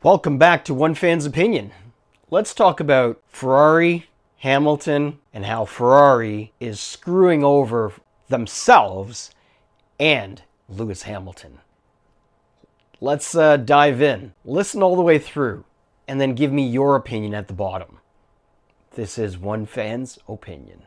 Welcome back to One Fan's Opinion. Let's talk about Ferrari, Hamilton, and how Ferrari is screwing over themselves and Lewis Hamilton. Let's dive in. Listen all the way through, and then give me your opinion at the bottom. This is One Fan's Opinion.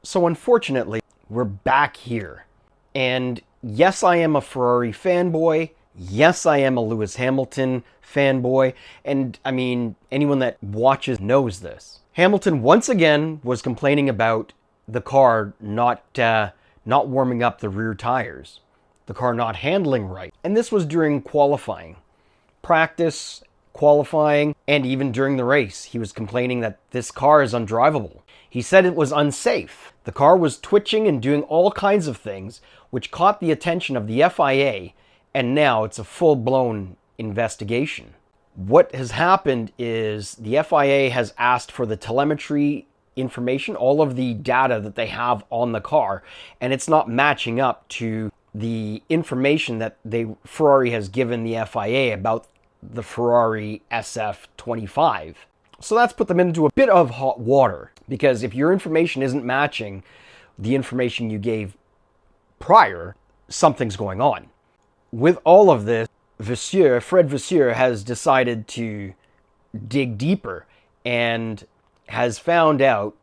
So unfortunately, we're back here. And yes, I am a Ferrari fanboy. Yes, I am a Lewis Hamilton fanboy. And I mean, anyone that watches knows this. Hamilton once again was complaining about the car not warming up the rear tires. The car not handling right. And this was during qualifying. Practice, qualifying, and even during the race. He was complaining that this car is undrivable. He said it was unsafe. The car was twitching and doing all kinds of things, which caught the attention of the FIA, and now it's a full-blown investigation. What has happened is the FIA has asked for the telemetry information, all of the data that they have on the car, and it's not matching up to the information that Ferrari has given the FIA about the Ferrari SF25. So that's put them into a bit of hot water, because if your information isn't matching the information you gave prior, something's going on. With all of this, Fred Vasseur has decided to dig deeper and has found out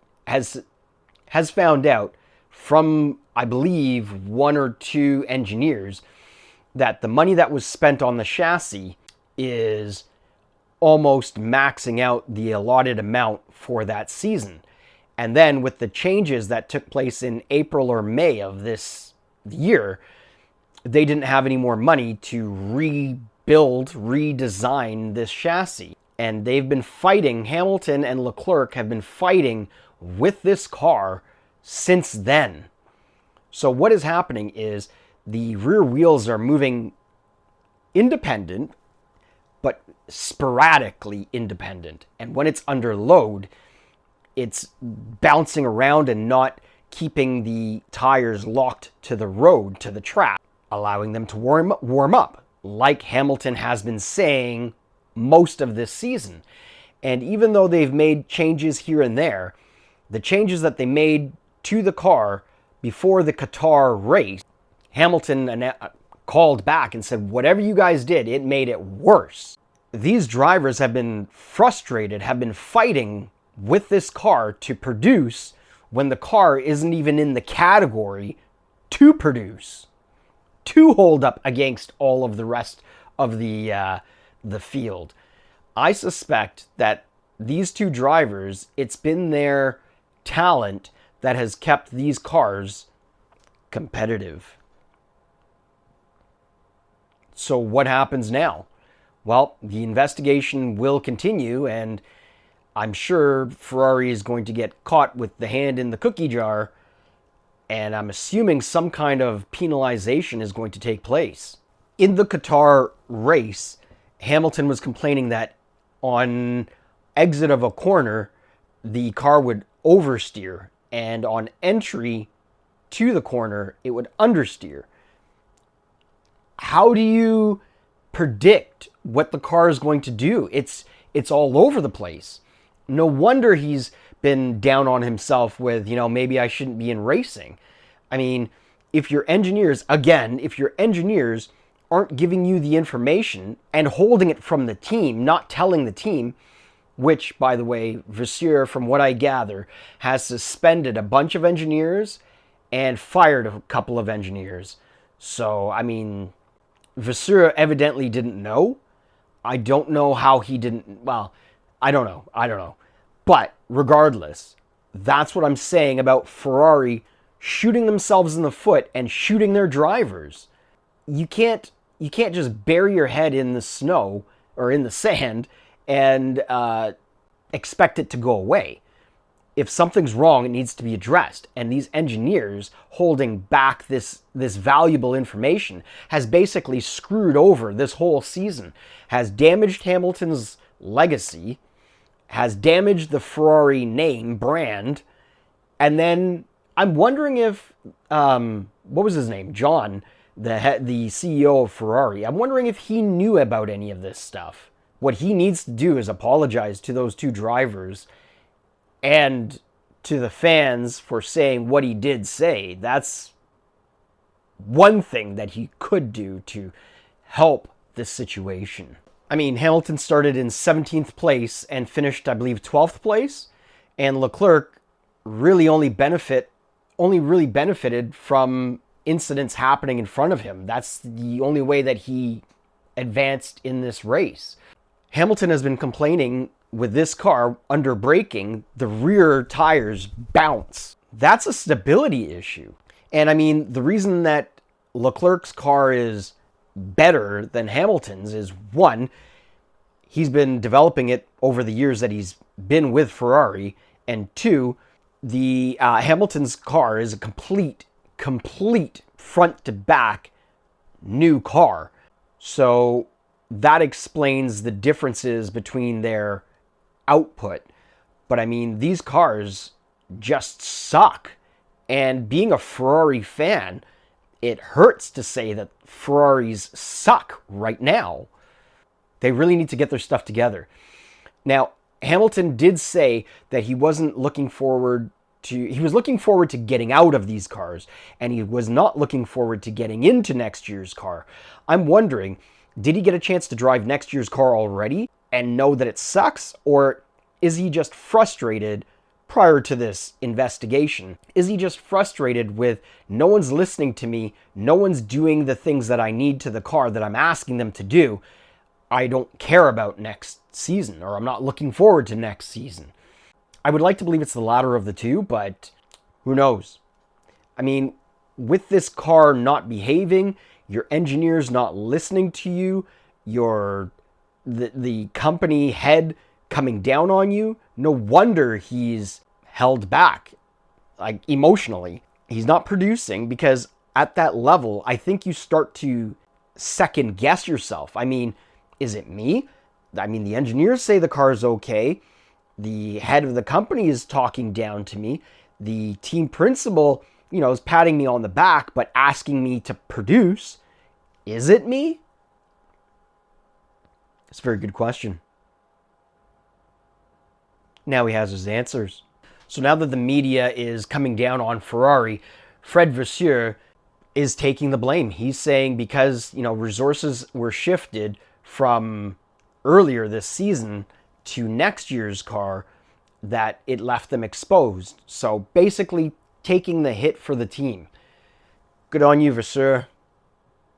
from, I believe, one or two engineers that the money that was spent on the chassis is almost maxing out the allotted amount for that season. And then with the changes that took place in April or May of this year, they didn't have any more money to rebuild, redesign this chassis. And they've been fighting, Hamilton and Leclerc have been fighting with this car since then. So what is happening is the rear wheels are moving independent, but sporadically independent. And when it's under load, it's bouncing around and not keeping the tires locked to the road, to the track, allowing them to warm up, like Hamilton has been saying most of this season. And even though they've made changes here and there, the changes that they made to the car before the Qatar race, Hamilton called back and said, whatever you guys did, it made it worse. These drivers have been frustrated, have been fighting with this car to produce when the car isn't even in the category to produce, to hold up against all of the rest of the field. I suspect that these two drivers, it's been their talent that has kept these cars competitive. So what happens now? Well, the investigation will continue, and I'm sure Ferrari is going to get caught with the hand in the cookie jar, and I'm assuming some kind of penalization is going to take place. In the Qatar race, Hamilton was complaining that on exit of a corner, the car would oversteer, and on entry to the corner, it would understeer. How do you predict what the car is going to do? It's all over the place. No wonder he's been down on himself with, maybe I shouldn't be in racing. I mean, if your engineers aren't giving you the information and holding it from the team, not telling the team, which, by the way, Vasseur, from what I gather, has suspended a bunch of engineers and fired a couple of engineers. So, I mean, Vasseur evidently didn't know. I don't know how he didn't, well, I don't know. But regardless, that's what I'm saying about Ferrari shooting themselves in the foot and shooting their drivers. You can't just bury your head in the snow or in the sand and expect it to go away. If something's wrong, it needs to be addressed. And these engineers holding back this valuable information has basically screwed over this whole season, has damaged Hamilton's legacy, has damaged the Ferrari name, brand, and then I'm wondering if, what was his name? John, the CEO of Ferrari. I'm wondering if he knew about any of this stuff. What he needs to do is apologize to those two drivers and to the fans for saying what he did say. That's one thing that he could do to help this situation. I mean, Hamilton started in 17th place and finished, I believe, 12th place. And Leclerc really only really benefited from incidents happening in front of him. That's the only way that he advanced in this race. Hamilton has been complaining with this car under braking, the rear tires bounce. That's a stability issue. And I mean, the reason that Leclerc's car is better than Hamilton's is, one, he's been developing it over the years that he's been with Ferrari, and two, the Hamilton's car is a complete front to back new car. So that explains the differences between their output. But I mean, these cars just suck. And being a Ferrari fan, it hurts to say that Ferraris suck right now. They really need to get their stuff together. Now, Hamilton did say that he was looking forward to getting out of these cars, and he was not looking forward to getting into next year's car. I'm wondering, did he get a chance to drive next year's car already and know that it sucks? Or is he just frustrated prior to this investigation? Is he just frustrated with, no one's listening to me, no one's doing the things that I need to the car that I'm asking them to do, I don't care about next season, or I'm not looking forward to next season? I would like to believe it's the latter of the two, but who knows? I mean, with this car not behaving, your engineers not listening to you, the company head coming down on you, no wonder he's held back, like emotionally. He's not producing, because at that level, I think you start to second guess yourself. I mean, is it me? I mean, the engineers say the car's okay. The head of the company is talking down to me. The team principal, is patting me on the back, but asking me to produce. Is it me? It's a very good question. Now he has his answers. So now that the media is coming down on Ferrari, Fred Vasseur is taking the blame. He's saying because, resources were shifted from earlier this season to next year's car, that it left them exposed. So basically taking the hit for the team. Good on you, Vasseur.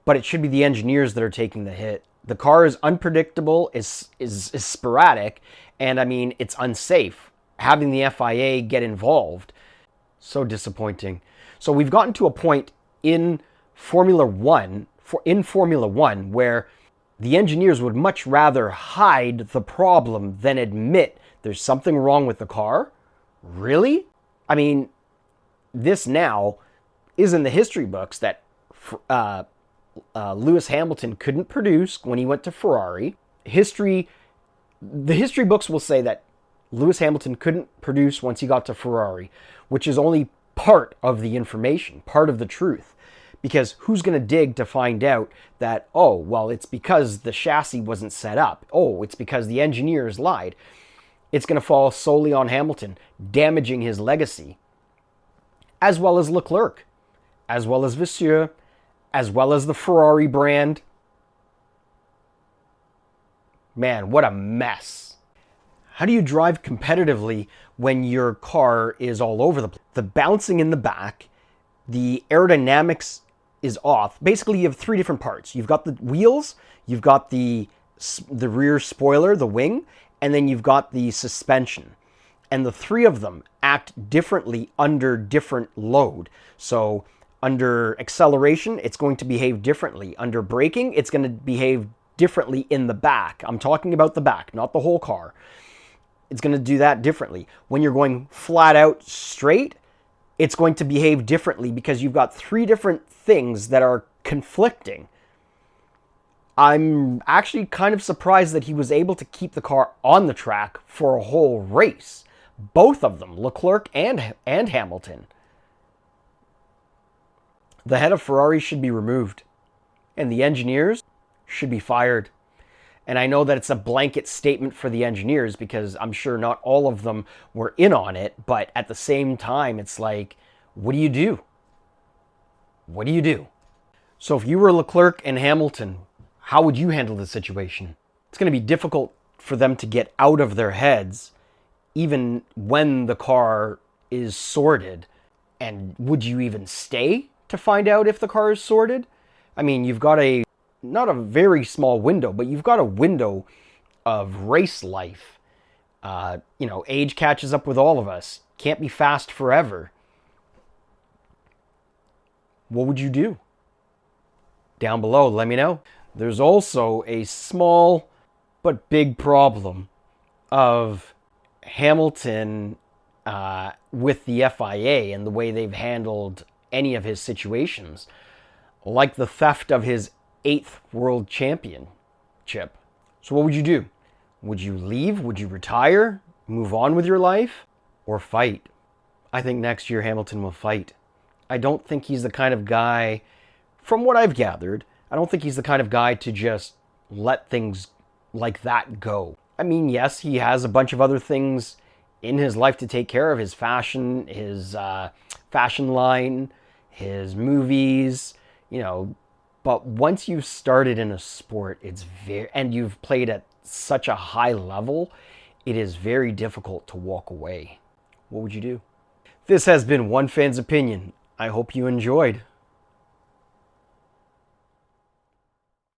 But it should be the engineers that are taking the hit. The car is unpredictable, is sporadic, and I mean, it's unsafe. Having the FIA get involved, so disappointing. So we've gotten to a point in Formula One where the engineers would much rather hide the problem than admit there's something wrong with the car. Really? I mean, this now is in the history books that Lewis Hamilton couldn't produce when he went to Ferrari. The history books will say that Lewis Hamilton couldn't produce once he got to Ferrari, which is only part of the information, part of the truth. Because who's going to dig to find out that, oh, well, it's because the chassis wasn't set up. Oh, it's because the engineers lied. It's going to fall solely on Hamilton, damaging his legacy. As well as Leclerc, as well as Vasseur, as well as the Ferrari brand. Man, what a mess. How do you drive competitively when your car is all over the place? The bouncing in the back, the aerodynamics is off. Basically, you have three different parts. You've got the wheels, you've got the rear spoiler, the wing, and then you've got the suspension. And the three of them act differently under different load. So under acceleration, it's going to behave differently. Under braking, it's going to behave differently in the back. I'm talking about the back, not the whole car. It's going to do that differently. When you're going flat out straight, it's going to behave differently because you've got three different things that are conflicting. I'm actually kind of surprised that he was able to keep the car on the track for a whole race. Both of them, Leclerc and Hamilton. The head of Ferrari should be removed, and the engineers should be fired. And I know that it's a blanket statement for the engineers because I'm sure not all of them were in on it, but at the same time, it's like, what do you do? What do you do? So if you were Leclerc and Hamilton, how would you handle the situation? It's going to be difficult for them to get out of their heads, even when the car is sorted. And would you even stay to find out if the car is sorted? I mean, you've got not a very small window, but you've got a window of race life. Age catches up with all of us. Can't be fast forever. What would you do? Down below, let me know. There's also a small but big problem of Hamilton with the FIA and the way they've handled any of his situations, like the theft of his 8th world championship. So what would you do? Would you leave? Would you retire? Move on with your life? Or fight? I think next year Hamilton will fight. I don't think he's the kind of guy, from what I've gathered, I don't think he's the kind of guy to just let things like that go. I mean, yes, he has a bunch of other things in his life to take care of. His fashion line, his movies, but once you've started in a sport, and you've played at such a high level, it is very difficult to walk away. What would you do? This has been One Fan's Opinion. I hope you enjoyed.